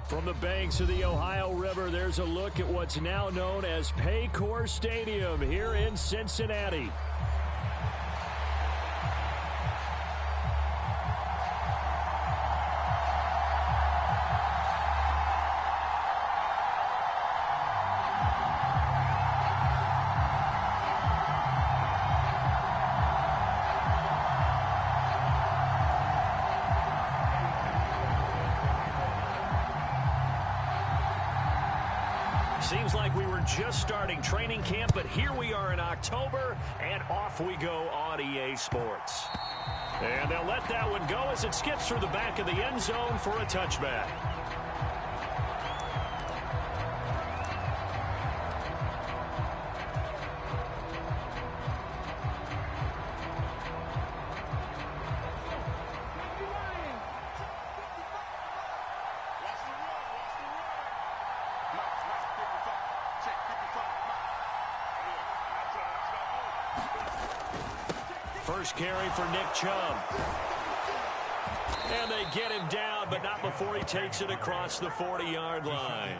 From the banks of the Ohio River, there's a look at what's now known as Paycor Stadium here in Cincinnati. Seems like we were just starting training camp, but here we are in October, and off we go on EA Sports. And they'll let that one go as it skips through the back of the end zone for a touchback. First carry for Nick Chubb. And they get him down, but not before he takes it across the 40-yard line.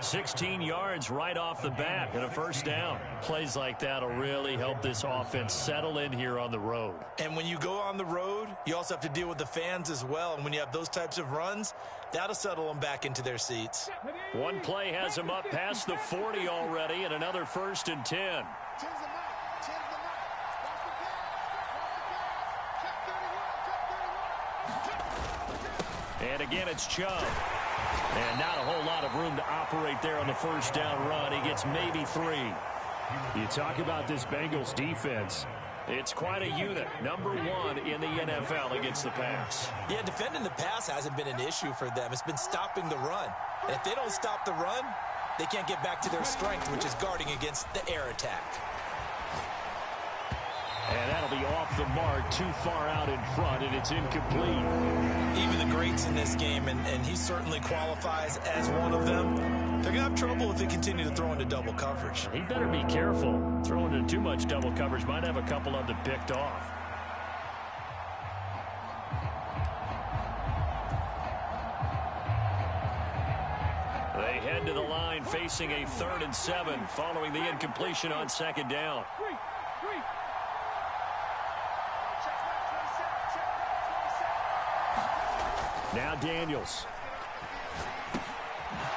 16 yards right off the bat and a first down. Plays like that will really help this offense settle in here on the road. And when you go on the road, you also have to deal with the fans as well. And when you have those types of runs, that'll settle them back into their seats. One play has him up past the 40 already, and another 1st and 10. And again, it's Chubb. And not a whole lot of room to operate there on the first down run. He gets maybe 3. You talk about this Bengals defense. It's quite a unit. Number 1 in the NFL against the pass. Yeah, defending the pass hasn't been an issue for them. It's been stopping the run. And if they don't stop the run, they can't get back to their strength, which is guarding against the air attack. And that'll be off the mark, too far out in front, and it's incomplete. Even the greats in this game, and he certainly qualifies as one of them, they're going to have trouble if they continue to throw into double coverage. He better be careful. Throwing into too much double coverage might have a couple of them picked off. They head to the line facing a 3rd and 7 following the incompletion on 2nd down. Now Daniels.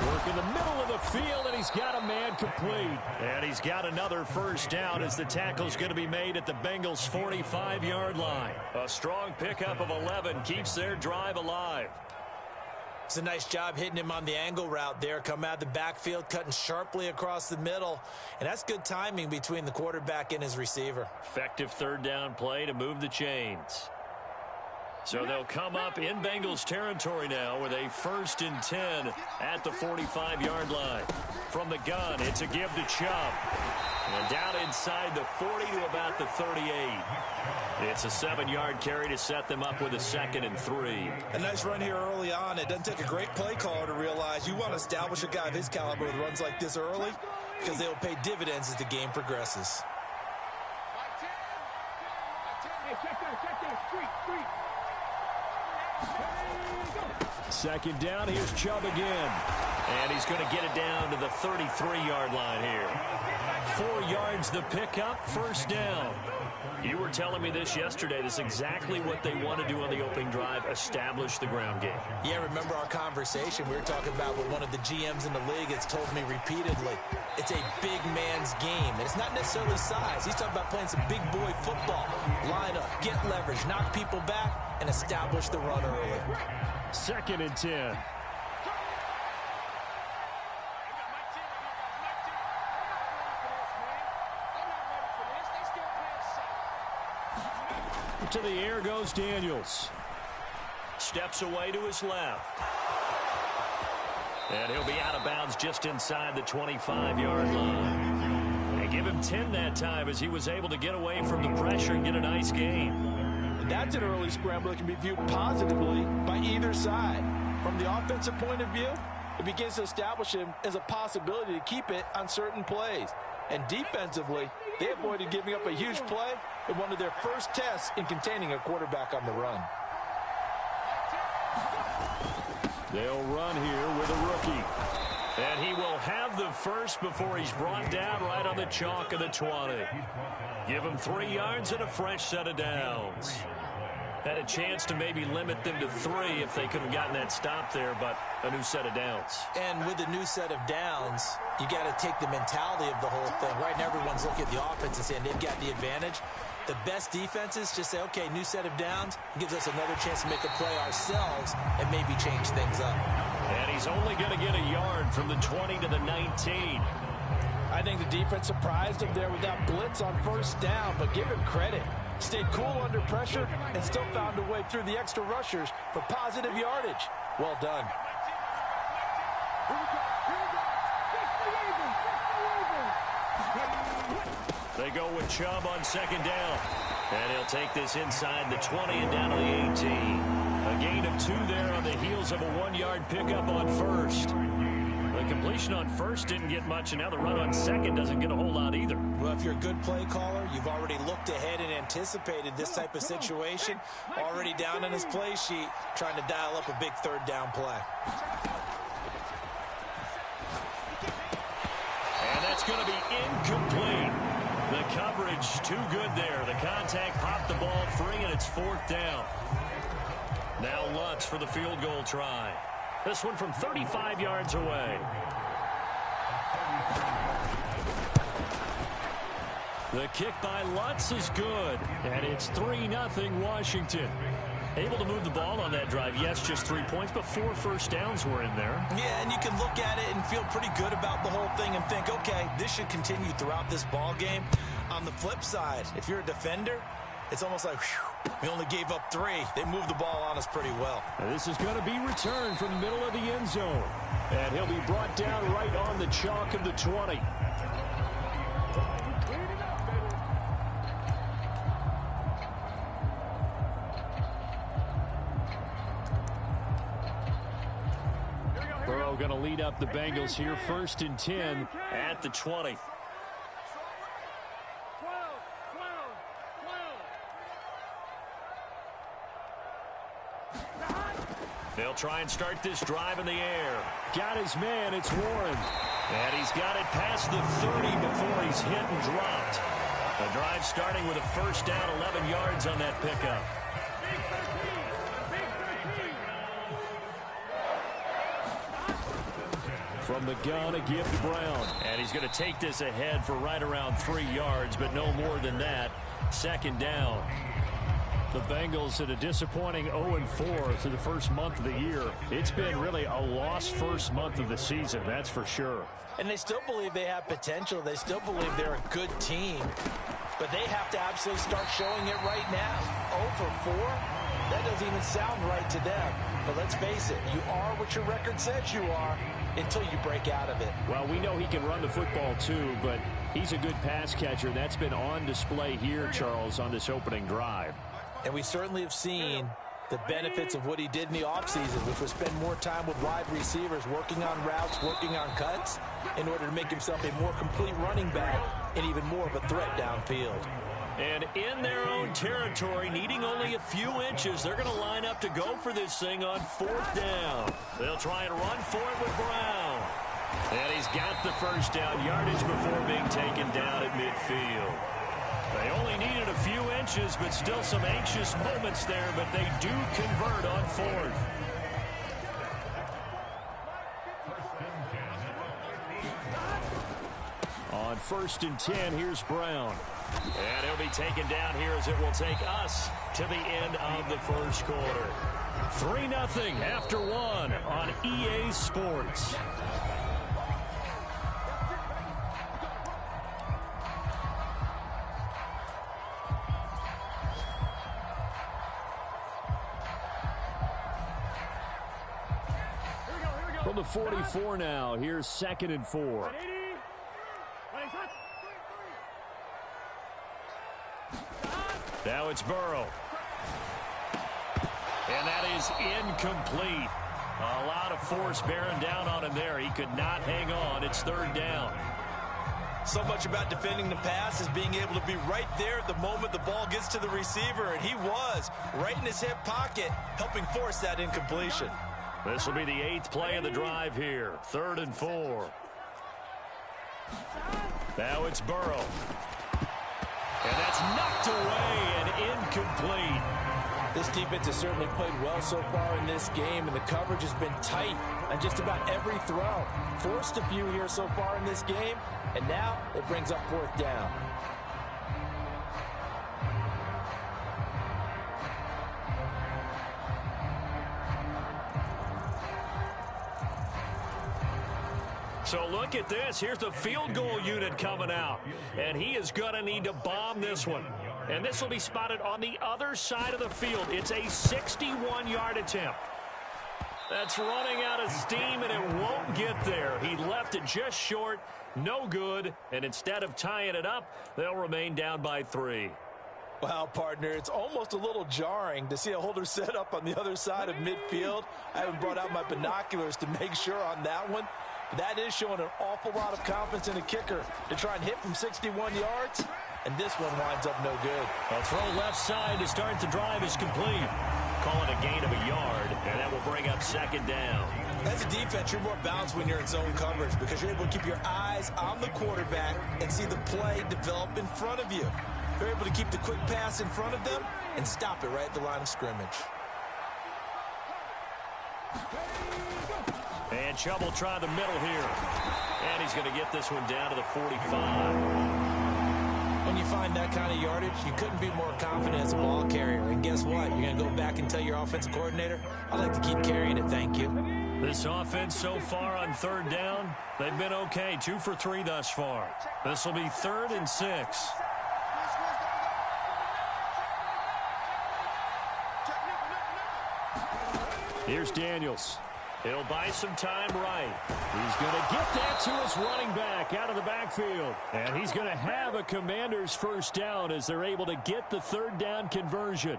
Work in the middle of the field, and he's got a man complete. And he's got another first down as the tackle's going to be made at the Bengals' 45-yard line. A strong pickup of 11 keeps their drive alive. It's a nice job hitting him on the angle route there. Come out of the backfield, cutting sharply across the middle. And that's good timing between the quarterback and his receiver. Effective 3rd down play to move the chains. So they'll come up in Bengals territory now with a 1st and 10 at the 45-yard line. From the gun, it's a give to Chubb. And down inside the 40 to about the 38. It's a 7-yard carry to set them up with a 2nd and 3. A nice run here early on. It doesn't take a great play caller to realize you want to establish a guy of his caliber with runs like this early because they'll pay dividends as the game progresses. Second down, here's Chubb again. And he's going to get it down to the 33-yard line here. 4 yards the pickup, first down. You were telling me this yesterday. This is exactly what they want to do on the opening drive, establish the ground game. Yeah, remember our conversation we were talking about with one of the GMs in the league has told me repeatedly. It's a big man's game, and it's not necessarily size. He's talking about playing some big boy football. Line up, get leverage, knock people back, and establish the run early. 2nd and 10. To the air goes Daniels. Steps away to his left. And he'll be out of bounds just inside the 25-yard line. And give him 10 that time as he was able to get away from the pressure and get a nice gain. And that's an early scramble that can be viewed positively by either side. From the offensive point of view, it begins to establish him as a possibility to keep it on certain plays. And defensively, they avoided giving up a huge play in one of their first tests in containing a quarterback on the run. They'll run here with a rookie. And he will have the first before he's brought down right on the chalk of the 20. Give him 3 yards and a fresh set of downs. Had a chance to maybe limit them to 3 if they could have gotten that stop there, but a new set of downs. And with a new set of downs, you got to take the mentality of the whole thing. Right now, everyone's looking at the offense and saying they've got the advantage. The best defenses just say, okay, new set of downs, gives us another chance to make a play ourselves and maybe change things up. And he's only going to get a yard from the 20 to the 19. I think the defense surprised him there with that blitz on first down, but give him credit. Stayed cool under pressure and still found a way through the extra rushers for positive yardage. Well done. They go with Chubb on second down. And he'll take this inside the 20 and down to the 18. A gain of 2 there on the heels of a 1-yard pickup on first. The completion on first didn't get much, and now the run on second doesn't get a whole lot either. Well, if you're a good play caller, you've already looked ahead and anticipated this type of situation. Already down in his play sheet, trying to dial up a big third down play. And that's going to be incomplete. The coverage too good there. The contact popped the ball free, and it's 4th down. Now Lutz for the field goal try. This one from 35 yards away. The kick by Lutz is good, and it's 3-0 Washington. Able to move the ball on that drive. Yes, just 3 points, but 4 first downs were in there. Yeah, and you can look at it and feel pretty good about the whole thing and think, okay, this should continue throughout this ball game. On the flip side, if you're a defender, it's almost like, whew, we only gave up 3. They moved the ball on us pretty well. And this is going to be returned from the middle of the end zone. And he'll be brought down right on the chalk of the 20. Burrow going to lead up the Bengals here, 1st and 10 at the 20. They'll try and start this drive in the air. Got his man, it's Warren. And he's got it past the 30 before he's hit and dropped. The drive starting with a first down, 11 yards on that pickup. From the gun, a give to Brown. And he's going to take this ahead for right around 3 yards, but no more than that. 2nd down. The Bengals at a disappointing 0-4 through the first month of the year. It's been really a lost first month of the season, that's for sure. And they still believe they have potential. They still believe they're a good team. But they have to absolutely start showing it right now. 0-4? That doesn't even sound right to them. But let's face it, you are what your record says you are until you break out of it. Well, we know he can run the football too, but he's a good pass catcher. That's been on display here, Charles, on this opening drive. And we certainly have seen the benefits of what he did in the offseason, which was spend more time with wide receivers, working on routes, working on cuts, in order to make himself a more complete running back and even more of a threat downfield. And in their own territory, needing only a few inches, they're going to line up to go for this thing on 4th down. They'll try and run for it with Brown. And he's got the first down yardage before being taken down at midfield. They only needed a few inches, but still some anxious moments there, but they do convert on 4th. On 1st and 10, here's Brown. And he'll be taken down here as it will take us to the end of the first quarter. 3-0 after 1 on EA Sports. From the 44 now, here's 2nd and 4. Now it's Burrow. And that is incomplete. A lot of force bearing down on him there. He could not hang on. It's 3rd down. So much about defending the pass is being able to be right there at the moment the ball gets to the receiver, and he was right in his hip pocket, helping force that incompletion. This will be the 8th play of the drive here. 3rd and 4. Now it's Burrow. And that's knocked away and incomplete. This defense has certainly played well so far in this game, and the coverage has been tight on just about every throw. Forced a few here so far in this game, and now it brings up 4th down. So look at this. Here's the field goal unit coming out. And he is going to need to bomb this one. And this will be spotted on the other side of the field. It's a 61-yard attempt. That's running out of steam, and it won't get there. He left it just short. No good. And instead of tying it up, they'll remain down by 3. Well, partner, it's almost a little jarring to see a holder set up on the other side of midfield. I haven't brought out my binoculars to make sure on that one. That is showing an awful lot of confidence in a kicker to try and hit from 61 yards, and this one winds up no good. A throw left side to start the drive is complete. Call it a gain of a yard, and that will bring up 2nd down. As a defense, you're more balanced when you're in zone coverage because you're able to keep your eyes on the quarterback and see the play develop in front of you. They're able to keep the quick pass in front of them and stop it right at the line of scrimmage. And Chubb will try the middle here. And he's going to get this one down to the 45. When you find that kind of yardage, you couldn't be more confident as a ball carrier. And guess what? You're going to go back and tell your offensive coordinator, I'd like to keep carrying it, thank you. This offense so far on 3rd down, they've been okay. 2 for 3 thus far. This will be 3rd and 6. Here's Daniels. He'll buy some time right. He's going to get that to his running back out of the backfield. And he's going to have a Commanders 1st down as they're able to get the 3rd down conversion.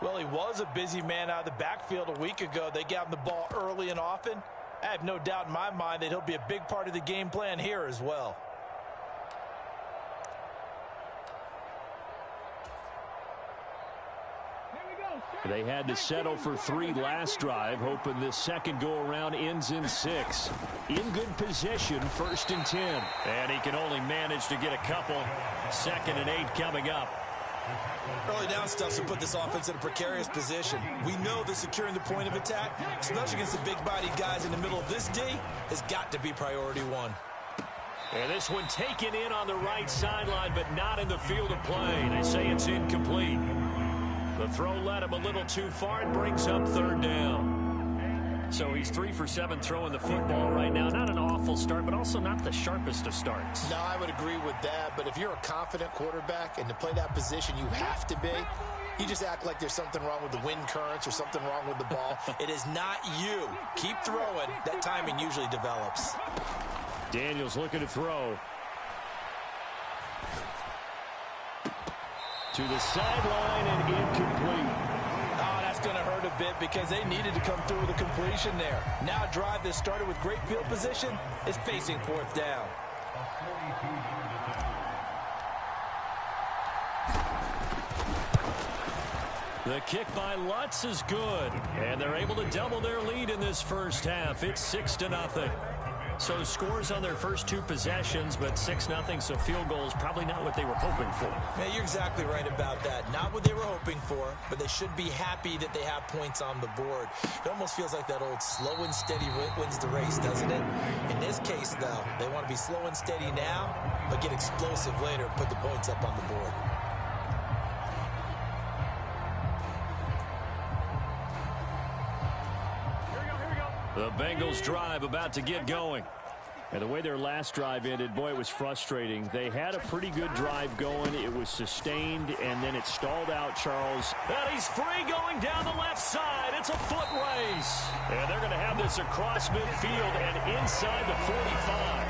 Well, he was a busy man out of the backfield a week ago. They got him the ball early and often. I have no doubt in my mind that he'll be a big part of the game plan here as well. They had to settle for 3 last drive, hoping this second go-around ends in 6. In good position, 1st and 10. And he can only manage to get a couple. 2nd and 8 coming up. Early down stuff to put this offense in a precarious position. We know that securing the point of attack, especially against the big-bodied guys in the middle of this D, has got to be priority 1. And this one taken in on the right sideline, but not in the field of play. They say it's incomplete. The throw led him a little too far and brings up 3rd down. So he's 3 for 7 throwing the football right now. Not an awful start, but also not the sharpest of starts. No, I would agree with that. But if you're a confident quarterback and to play that position you have to be, you just act like there's something wrong with the wind currents or something wrong with the ball. It is not you. Keep throwing. That timing usually develops. Daniels looking to throw. To the sideline and incomplete. Oh, that's going to hurt a bit because they needed to come through with a completion there. Now a drive that started with great field position is facing 4th down. The kick by Lutz is good. And they're able to double their lead in this 1st half. It's 6-0. So scores on their first 2 possessions, but 6-0, so field goals probably not what they were hoping for. Man, you're exactly right about that. Not what they were hoping for, but they should be happy that they have points on the board. It almost feels like that old slow and steady wins the race, doesn't it? In this case, though, they want to be slow and steady now, but get explosive later and put the points up on the board. The Bengals drive about to get going. And the way their last drive ended, boy, it was frustrating. They had a pretty good drive going. It was sustained, and then it stalled out, Charles. And he's free going down the left side. It's a foot race. And they're going to have this across midfield and inside the 45.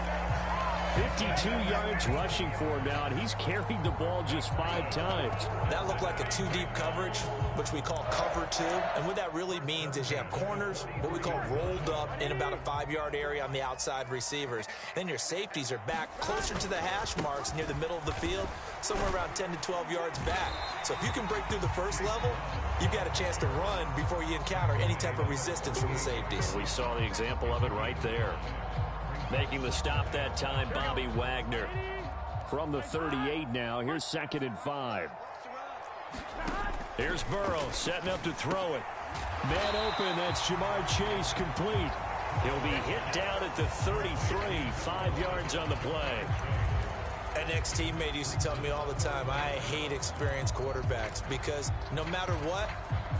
52 yards rushing for him now, and he's carried the ball just 5 times. That looked like a 2-deep coverage, which we call cover 2. And what that really means is you have corners, what we call rolled up in about a 5-yard area on the outside receivers. Then your safeties are back closer to the hash marks near the middle of the field, somewhere around 10 to 12 yards back. So if you can break through the first level, you've got a chance to run before you encounter any type of resistance from the safeties. We saw the example of it right there. Making the stop that time, Bobby Wagner. From the 38 now, here's 2nd and 5. Here's Burrow setting up to throw it. Man open, that's Jamar Chase complete. He'll be hit down at the 33, 5 yards on the play. An ex-teammate used to tell me all the time, I hate experienced quarterbacks because no matter what,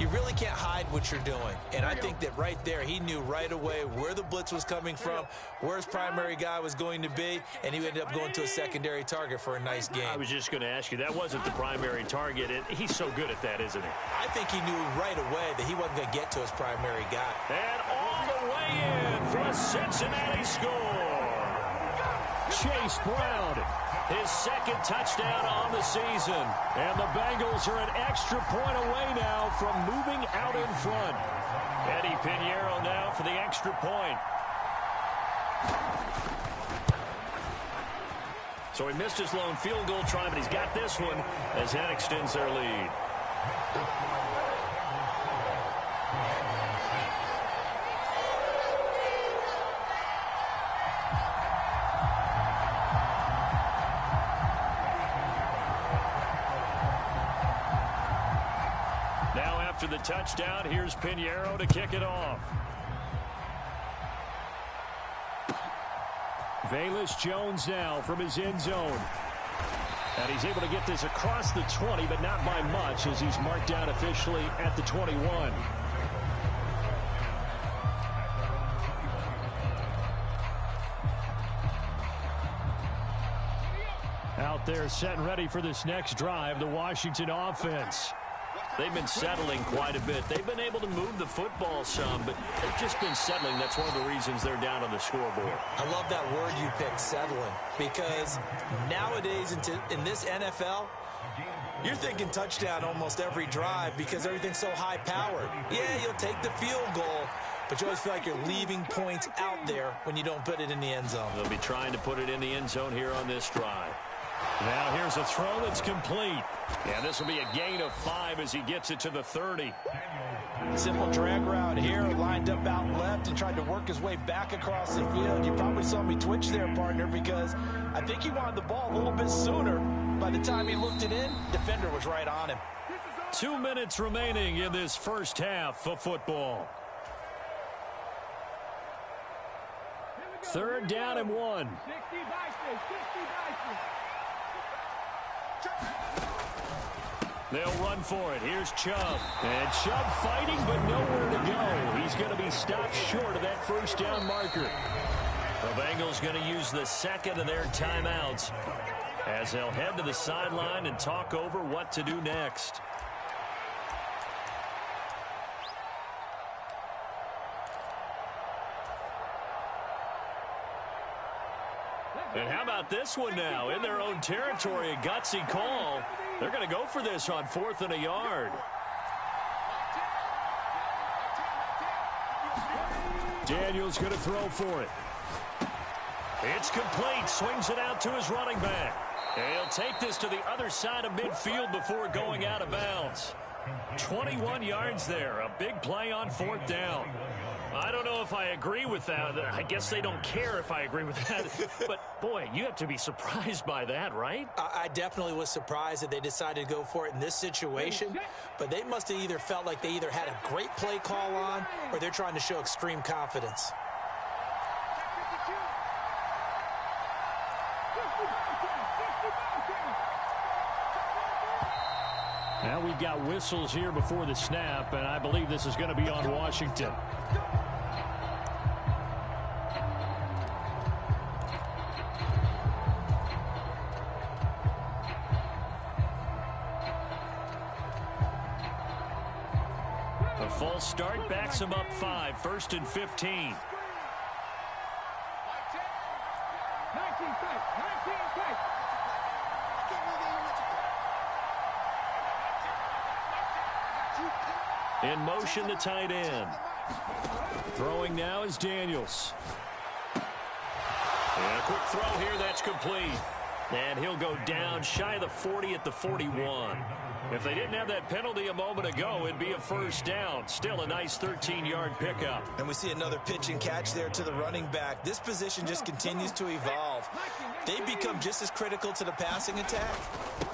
you really can't hide what you're doing. And I think that right there, he knew right away where the blitz was coming from, where his primary guy was going to be, and he ended up going to a secondary target for a nice game. I was just going to ask you, that wasn't the primary target. He's so good at that, isn't he? I think he knew right away that he wasn't going to get to his primary guy. And all the way in for a Cincinnati score. Chase Brown, his 2nd touchdown on the season. And the Bengals are an extra point away now from moving out in front. Eddie Pinheiro now for the extra point. So he missed his lone field goal try, but he's got this one as that extends their lead. After the touchdown, here's Pinheiro to kick it off. Velus Jones now from his end zone. And he's able to get this across the 20, but not by much as he's marked down officially at the 21. Out there set and ready for this next drive, the Washington offense. They've been settling quite a bit. They've been able to move the football some, but they've just been settling. That's one of the reasons they're down on the scoreboard. I love that word you picked, settling, because nowadays in this NFL, you're thinking touchdown almost every drive because everything's so high-powered. Yeah, you'll take the field goal, but you always feel like you're leaving points out there when you don't put it in the end zone. They'll be trying to put it in the end zone here on this drive. Now here's a throw that's complete. And this will be a gain of 5 as he gets it to the 30. Simple drag route here, lined up out left and tried to work his way back across the field. You probably saw me twitch there, partner, because I think he wanted the ball a little bit sooner. By the time he looked it in, defender was right on him. 2 minutes remaining in this first half of football. 3rd down and 1. They'll run for it. Here's Chubb. And Chubb fighting, but nowhere to go. He's going to be stopped short of that first down marker. The Bengals going to use the 2nd of their timeouts as they'll head to the sideline and talk over what to do next. And how about this one now? In their own territory, a gutsy call. They're going to go for this on 4th and a yard. Daniels going to throw for it. It's complete. Swings it out to his running back. And he'll take this to the other side of midfield before going out of bounds. 21 yards there. A big play on 4th down. I don't know if I agree with that. I guess they don't care if I agree with that. But, boy, you have to be surprised by that, right? I definitely was surprised that they decided to go for it in this situation. But they must have either felt like they either had a great play call on or they're trying to show extreme confidence. Now we've got whistles here before the snap, and I believe this is going to be on Washington. A false start backs him up 5, 1st and 15. In motion, the tight end. Throwing now is Daniels. And a quick throw here, that's complete. And he'll go down shy of the 40 at the 41. If they didn't have that penalty a moment ago, it'd be a first down. Still a nice 13-yard pickup. And we see another pitch and catch there to the running back. This position just continues to evolve. They become just as critical to the passing attack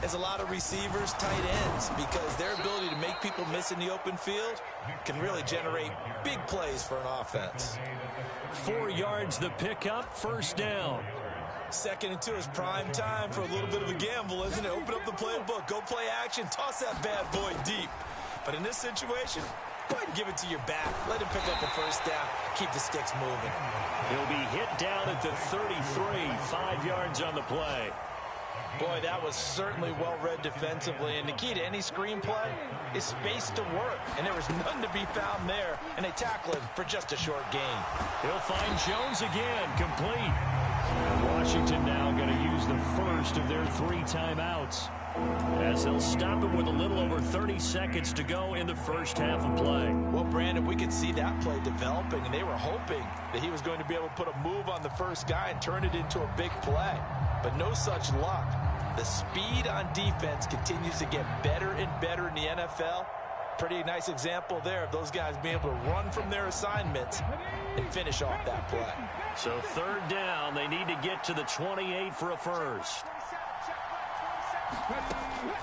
as a lot of receivers, tight ends, because their ability to make people miss in the open field can really generate big plays for an offense. 4 yards the pickup, first down. 2nd and 2 is prime time for a little bit of a gamble, isn't it? Open up the playbook, go play action, toss that bad boy deep. But in this situation, go ahead and give it to your back. Let him pick up a first down. Keep the sticks moving. He'll be hit down at the 33, 5 yards on the play. Boy, that was certainly well-read defensively, and the key to any screenplay is space to work, and there was none to be found there, and they tackle him for just a short gain. He'll find Jones again, complete. Washington now going to use the first of their 3 timeouts, as they'll stop it with a little over 30 seconds to go in the first half of play. Well, Brandon, we could see that play developing, and they were hoping that he was going to be able to put a move on the first guy and turn it into a big play, but no such luck. The speed on defense continues to get better and better in the NFL. Pretty nice example there of those guys being able to run from their assignments and finish off that play. So 3rd down, they need to get to the 28 for a first.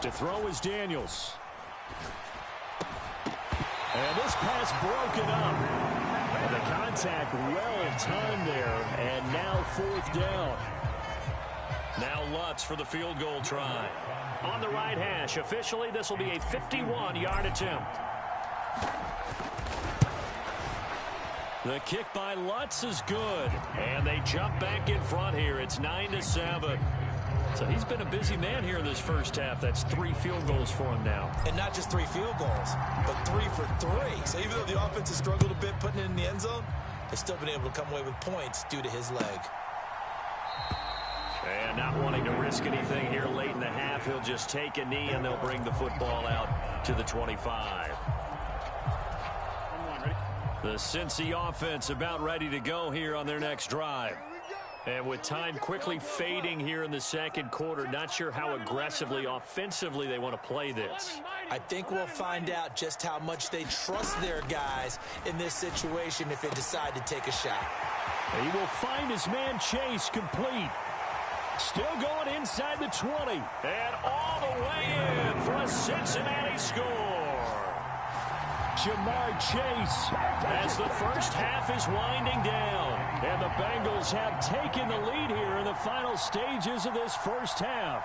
To throw is Daniels. And this pass broken up. And the contact well timed there, and now 4th down. Now Lutz for the field goal try. On the right hash, officially this will be a 51-yard attempt. The kick by Lutz is good. And they jump back in front here. It's 9-7. So he's been a busy man here in this first half. That's 3 field goals for him now. And not just 3 field goals, but 3 for 3. So even though the offense has struggled a bit putting it in the end zone, they've still been able to come away with points due to his leg. And not wanting to risk anything here late in the half, he'll just take a knee and they'll bring the football out to the 25. The Cincy offense about ready to go here on their next drive. And with time quickly fading here in the second quarter, not sure how aggressively, offensively they want to play this. I think we'll find out just how much they trust their guys in this situation if they decide to take a shot. He will find his man Chase complete. Still going inside the 20. And all the way in for a Cincinnati score. Jamar Chase as the first half is winding down. And the Bengals have taken the lead here in the final stages of this first half.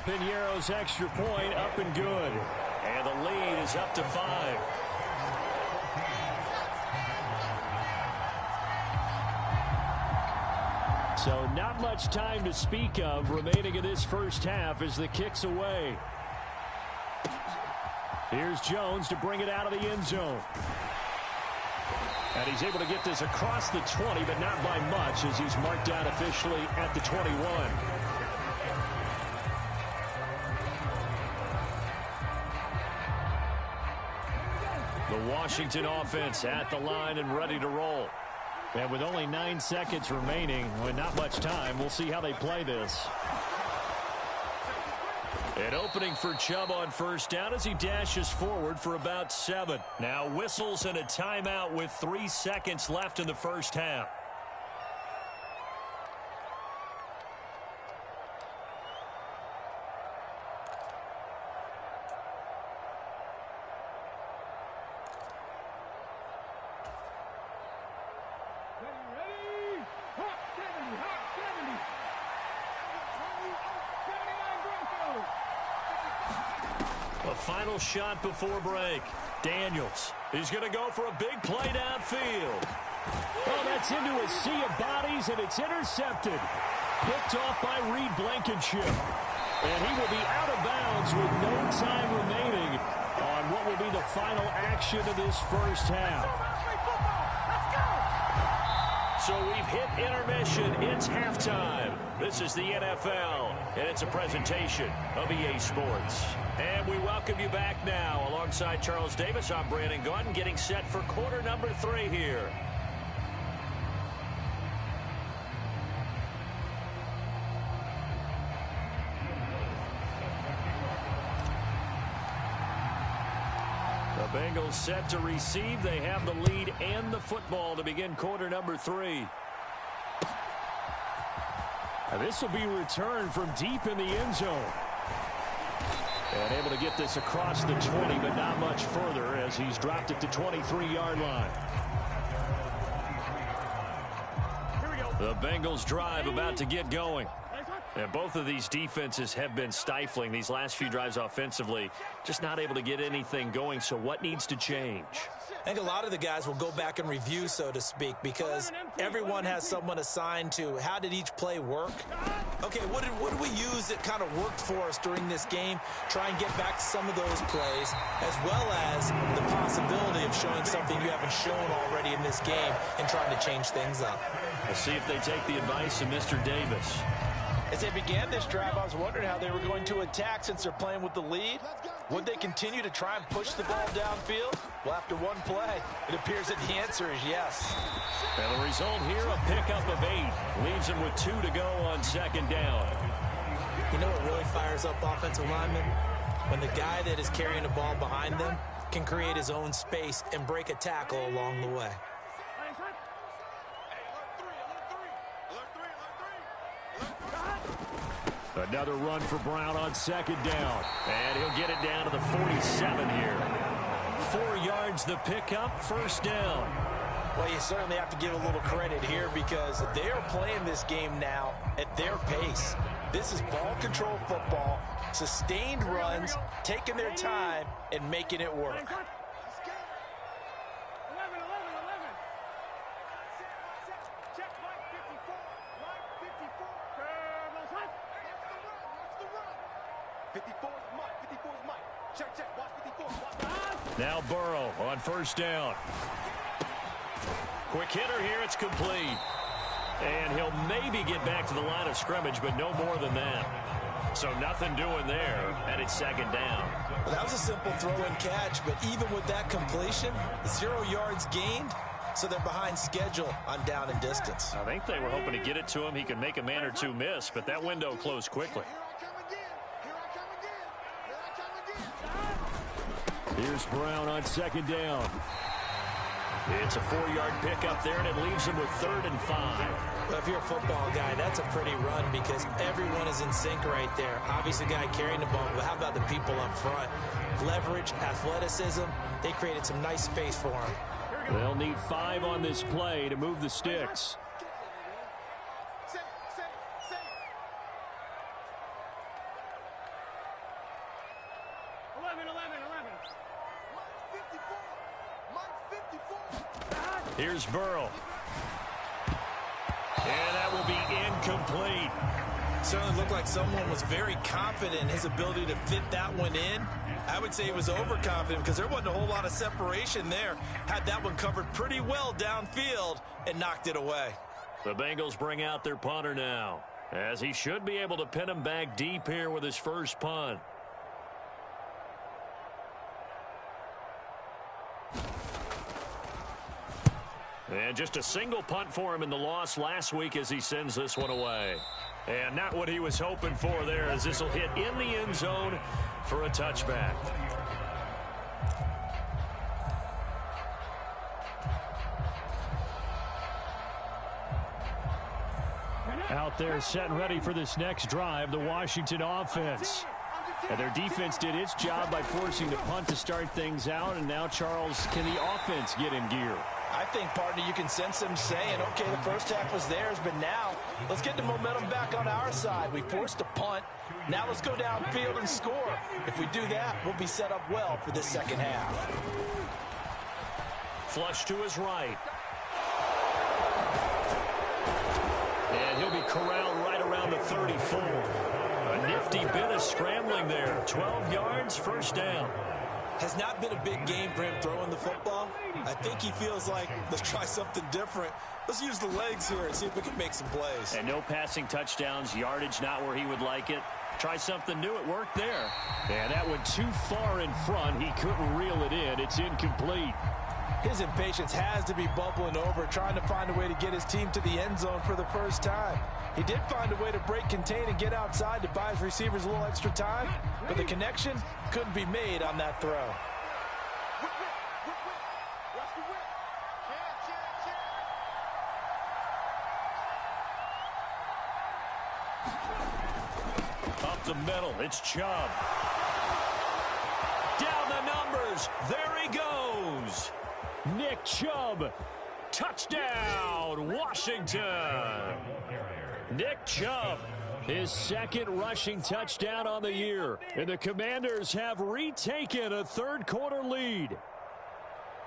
Piñeiro's extra point up and good. And the lead is up to 5. So not much time to speak of remaining in this first half as the kick's away. Here's Jones to bring it out of the end zone. And he's able to get this across the 20, but not by much as he's marked down officially at the 21. The Washington offense at the line and ready to roll. And with only 9 seconds remaining, with not much time, we'll see how they play this. An opening for Chubb on first down as he dashes forward for about 7. Now whistles and a timeout with 3 seconds left in the first half. Final shot before break. Daniels. He's going to go for a big play downfield. Oh, that's into a sea of bodies, and it's intercepted. Picked off by Reed Blankenship. And he will be out of bounds with no time remaining on what will be the final action of this first half. So we've hit intermission. It's halftime. This is the NFL, and it's a presentation of EA Sports. And we welcome you back now. Alongside Charles Davis, I'm Brandon Gaudin, getting set for quarter number 3 here. The Bengals set to receive. They have the lead and the football to begin quarter number 3. And this will be returned from deep in the end zone. And able to get this across the 20, but not much further as he's dropped it to 23-yard line. The Bengals drive about to get going. And both of these defenses have been stifling these last few drives offensively. Just not able to get anything going. So what needs to change? I think a lot of the guys will go back and review, so to speak, because everyone has someone assigned to how did each play work. Okay, what did we use that kind of worked for us during this game? Try and get back to some of those plays, as well as the possibility of showing something you haven't shown already in this game and trying to change things up. We'll see if they take the advice of Mr. Davis. As they began this drive, I was wondering how they were going to attack since they're playing with the lead. Would they continue to try and push the ball downfield? Well, after one play, it appears that the answer is yes. And the result here, a pickup of 8. Leaves them with 2 to go on second down. You know what really fires up offensive linemen? When the guy that is carrying the ball behind them can create his own space and break a tackle along the way. Another run for Brown on second down. And he'll get it down to the 47 here. 4 yards the pickup, first down. Well, you certainly have to give a little credit here because they are playing this game now at their pace. This is ball control football, sustained runs, taking their time, and making it work. Now Burrow on first down. Quick hitter here, it's complete. And he'll maybe get back to the line of scrimmage, but no more than that. So nothing doing there, and it's second down. Well, that was a simple throw and catch, but even with that completion, 0 yards gained, so they're behind schedule on down and distance. I think they were hoping to get it to him. He could make a man or two miss, but that window closed quickly. Here's Brown on second down. It's a 4-yard pickup there, and it leaves him with 3rd and 5. Well, if you're a football guy, that's a pretty run because everyone is in sync right there. Obviously, the guy carrying the ball, but how about the people up front? Leverage, athleticism, they created some nice space for him. They'll need 5 on this play to move the sticks. Here's Burrow. And that will be incomplete. Certainly looked like someone was very confident in his ability to fit that one in. I would say he was overconfident because there wasn't a whole lot of separation there. Had that one covered pretty well downfield and knocked it away. The Bengals bring out their punter now, as he should be able to pin him back deep here with his first punt. And just a single punt for him in the loss last week as he sends this one away. And not what he was hoping for there, as this will hit in the end zone for a touchback. Out there set and ready for this next drive, the Washington offense. And their defense did its job by forcing the punt to start things out. And now, Charles, can the offense get in gear? I think, partner, you can sense them saying, okay, the first half was theirs, but now let's get the momentum back on our side. We forced a punt. Now let's go downfield and score. If we do that, we'll be set up well for this second half. Flush to his right. And he'll be corralled right around the 34. A nifty bit of scrambling there. 12 yards, first down. Has not been a big game for him throwing the football. I think he feels like, let's try something different. Let's use the legs here and see if we can make some plays. And no passing touchdowns, yardage not where he would like it. Try something new, it worked there. And that went too far in front. He couldn't reel it in. It's incomplete. His impatience has to be bubbling over, trying to find a way to get his team to the end zone for the first time. He did find a way to break contain and get outside to buy his receivers a little extra time, but the connection couldn't be made on that throw. Up the middle, it's Chubb. Down the numbers, there he goes. Nick Chubb, touchdown, Washington. Nick Chubb, his second rushing touchdown on the year. And the Commanders have retaken a third-quarter lead.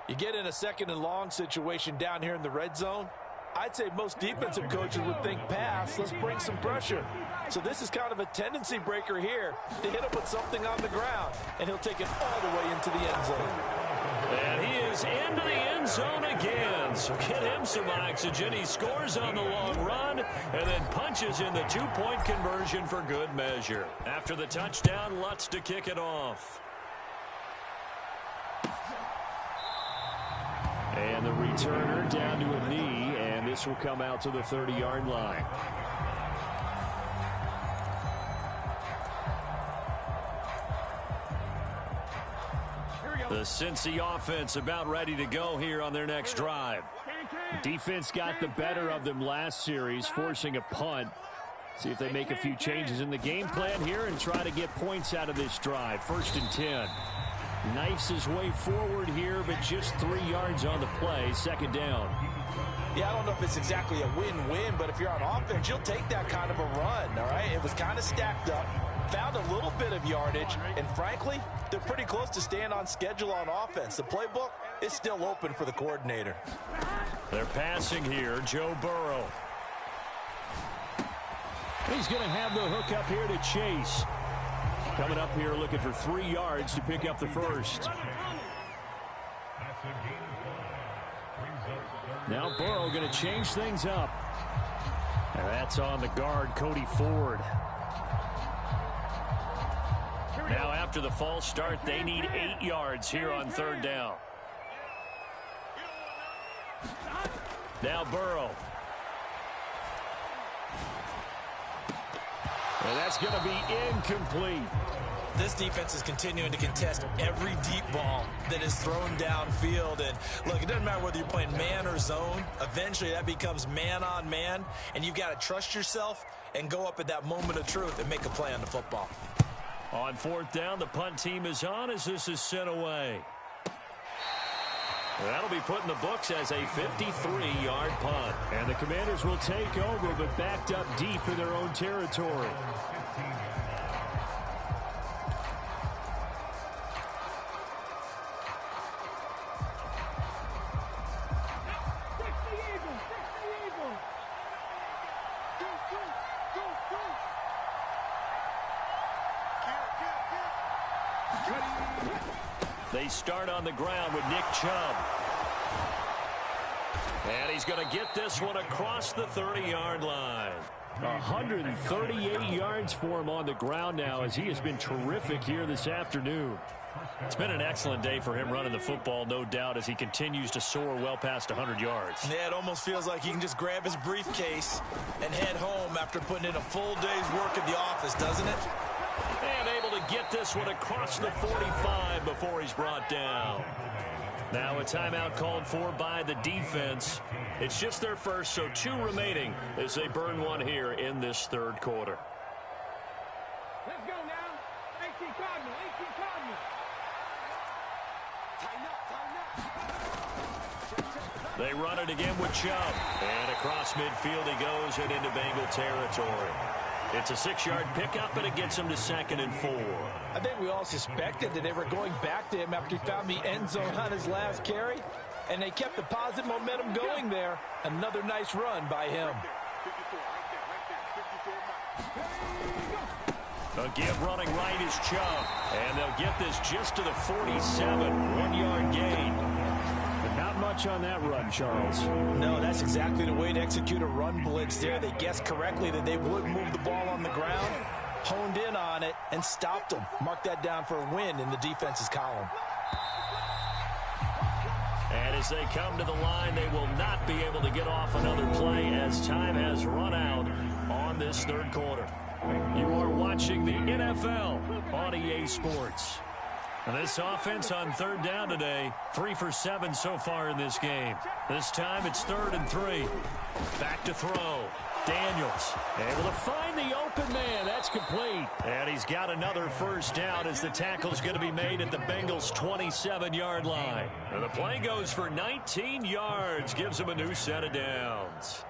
You get in a second and long situation down here in the red zone, I'd say most defensive coaches would think pass, let's bring some pressure. So this is kind of a tendency breaker here to hit him with something on the ground, and he'll take it all the way into the end zone. And he is into the end zone again. So get him some oxygen. He scores on the long run and then punches in the two-point conversion for good measure. After the touchdown, Lutz to kick it off. And the returner down to a knee, and this will come out to the 30-yard line. The Cincy offense about ready to go here on their next drive. Defense got the better of them last series, forcing a punt. See if they make a few changes in the game plan here and try to get points out of this drive. 1st and 10. Knifes his way forward here, but just 3 yards on the play. 2nd down. Yeah, I don't know if it's exactly a win-win, but if you're on offense, you'll take that kind of a run, all right? It was kind of stacked up, found a little bit of yardage, and frankly, they're pretty close to staying on schedule on offense. The playbook is still open for the coordinator. They're passing here, Joe Burrow. He's going to have the hook up here to Chase. Coming up here looking for 3 yards to pick up the first. Now Burrow going to change things up. And that's on the guard, Cody Ford. Now after the false start, they need 8 yards here on 3rd down. Now Burrow. And that's going to be incomplete. This defense is continuing to contest every deep ball that is thrown downfield. And look, it doesn't matter whether you're playing man or zone. Eventually that becomes man on man, and you've got to trust yourself and go up at that moment of truth and make a play on the football. On 4th down, the punt team is on as this is sent away. That'll be put in the books as a 53-yard punt. And the Commanders will take over, but backed up deep in their own territory. They start on the ground with Nick Chubb. And he's going to get this one across the 30-yard line. 138 yards for him on the ground now, as he has been terrific here this afternoon. It's been an excellent day for him running the football, no doubt, as he continues to soar well past 100 yards. Yeah, it almost feels like he can just grab his briefcase and head home after putting in a full day's work at the office, doesn't it? And able to get this one across the 45 before he's brought down. Now a timeout called for by the defense. It's just their first, so 2 remaining as they burn one here in this 3rd quarter. Let's go now. AC Cardinal, AC Cardinal. They run it again with Chubb. And across midfield he goes and into Bengal territory. It's a 6-yard pickup, and it gets him to 2nd and 4. I think we all suspected that they were going back to him after he found the end zone on his last carry, and they kept the positive momentum going there. Another nice run by him. A give running right is Chubb. And they'll get this just to the 47. 1-yard gain. But not much on that run, Charles. No, that's exactly the way to execute a run blitz there. They guessed correctly that they would move the ball on the ground, honed in on it, and stopped them. Mark that down for a win in the defense's column. And as they come to the line, they will not be able to get off another play as time has run out on this third quarter. You are watching the NFL on EA Sports. And this offense on third down today, 3 for 7 so far in this game. This time it's 3rd and 3. Back to throw. Daniels able to find the open man. That's complete. And he's got another first down as the tackle's going to be made at the Bengals' 27-yard line. And the play goes for 19 yards. Gives him a new set of downs.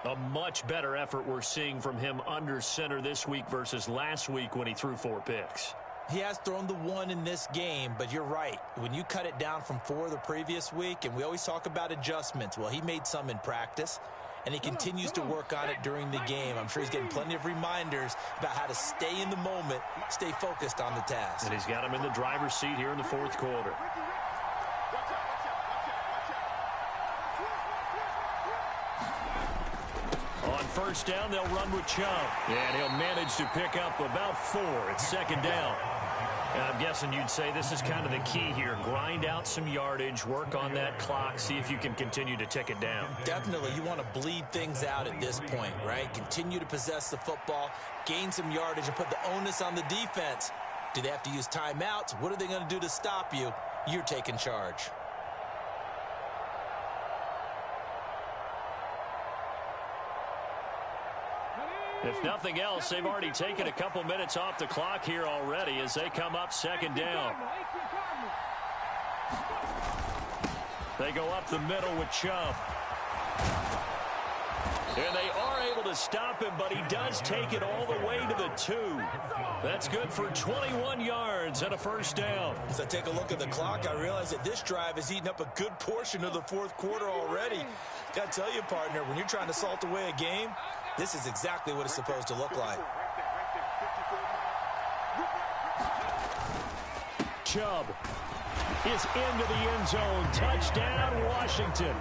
A much better effort we're seeing from him under center this week versus last week when he threw 4 picks. He has thrown the 1 in this game, but you're right. When you cut it down from 4 the previous week, and we always talk about adjustments, well, he made some in practice, and he continues to work on it during the game. I'm sure he's getting plenty of reminders about how to stay in the moment, stay focused on the task. And he's got him in the driver's seat here in the 4th quarter. On first down, they'll run with Chubb. And he'll manage to pick up about 4. It's 2nd down. And I'm guessing you'd say this is kind of the key here. Grind out some yardage, work on that clock, see if you can continue to tick it down. Definitely, you want to bleed things out at this point, right? Continue to possess the football, gain some yardage, and put the onus on the defense. Do they have to use timeouts? What are they going to do to stop you? You're taking charge. If nothing else, they've already taken a couple minutes off the clock here already as they come up 2nd down. They go up the middle with Chubb. And they are able to stop him, but he does take it all the way to the 2. That's good for 21 yards and a first down. As I take a look at the clock, I realize that this drive has eaten up a good portion of the 4th quarter already. Got to tell you, partner, when you're trying to salt away a game, this is exactly what it's supposed to look like. Chubb is into the end zone. Touchdown, Washington.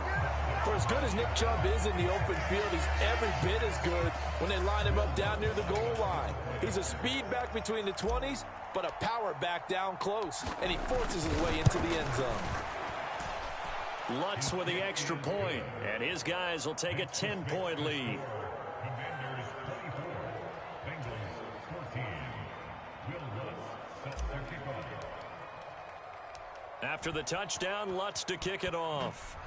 For as good as Nick Chubb is in the open field, he's every bit as good when they line him up down near the goal line. He's a speed back between the 20s, but a power back down close, and he forces his way into the end zone. Lutz with the extra point, and his guys will take a 10-point lead. After the touchdown, Lutz to kick it off.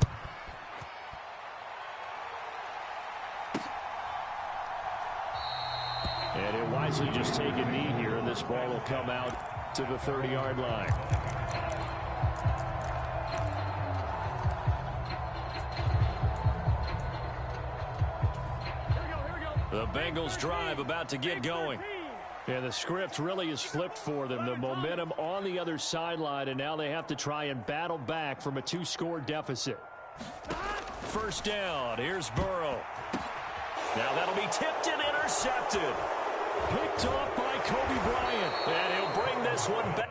And he'll wisely just take a knee here, and this ball will come out to the 30-yard line. The Bengals drive about to get going. And the script really is flipped for them. The momentum on the other sideline, and now they have to try and battle back from a 2-score deficit. First down. Here's Burrow. Now that'll be tipped and intercepted. Picked off by Kobe Bryant. And he'll bring this one back.